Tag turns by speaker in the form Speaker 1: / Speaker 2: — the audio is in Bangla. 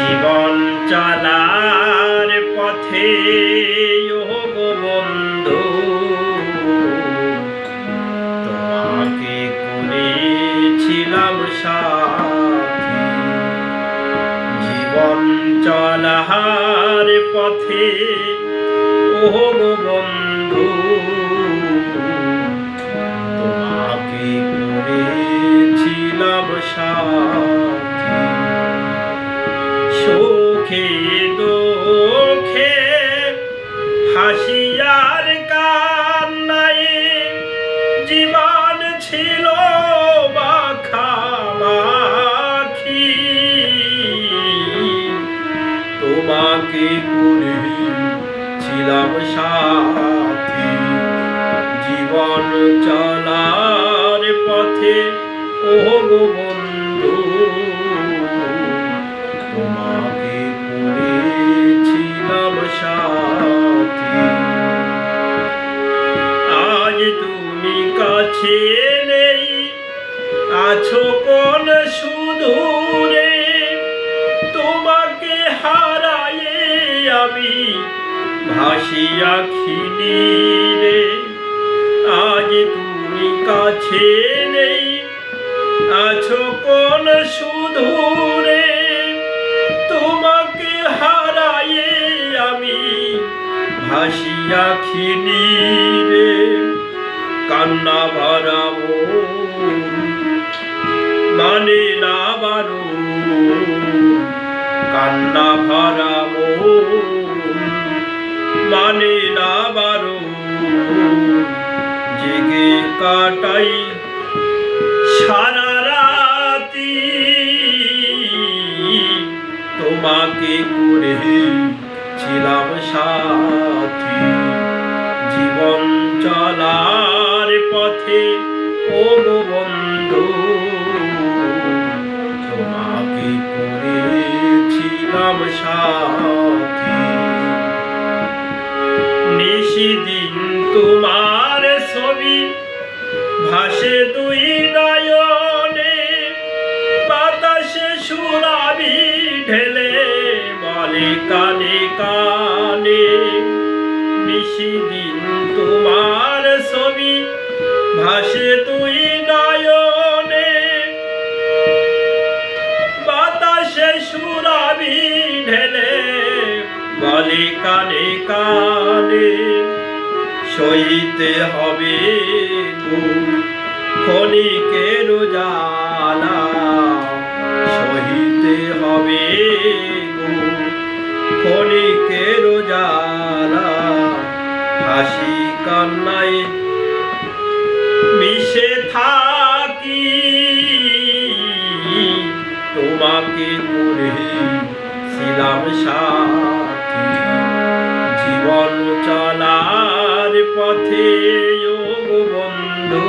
Speaker 1: জীবন চলার পথে ও গো বন্ধু তোমাকে করেছিলাম সাথী। জীবন চলার পথে ও গো বন্ধু তোমাকে করেছিলাম সাথী। সুখে দুঃখে হাসি আর কান্নায় জীবন ছিল মাখামাখি। তোমাকে করেছিলাম সাথী। জীবন চলার পথে ও গো বন্ধু তোমাকে করেছিলাম সাথী। আজ তুমি কাছে নেই, আছো কোন সুদূরে। তোমাকে হারায়ে আমি ভাসি আখি নীরে। আজ তুমি কাছে নেই, আছো কোন সুদূরে। তোমাকে হারায়ে আমি ভাসি আখি নীরে। কান্না ভরা মন মানে না বারণ। কান্না ভরা মন মানে না বারণ। জেগে কাটাই সারা রাতি। তোমাকে করেছিলাম সাথী। জীবন চলার পথে ও গো বন্ধু তোমাকে করেছিলাম সাথী। নিশিদিন তোমার ছবি ভাসে দুই নয়নে। বাতাসে সুরাবি ঢেলে বলে কানে কানে। নিশিদিন তোমার ছবি ভাসে দুই নয়নে। বাতাসে সুরাবি ঢেলে বলে কানে কানে। সইতে হবে গো ক্ষণিকের জ্বালা। সহিতে হবে গো ক্ষণিকের জ্বালা। হাসি কান্নায় মিশে থাকি। তোমাকে করেছিলাম সাথী। জীবন চলার পথে ও গো বন্ধু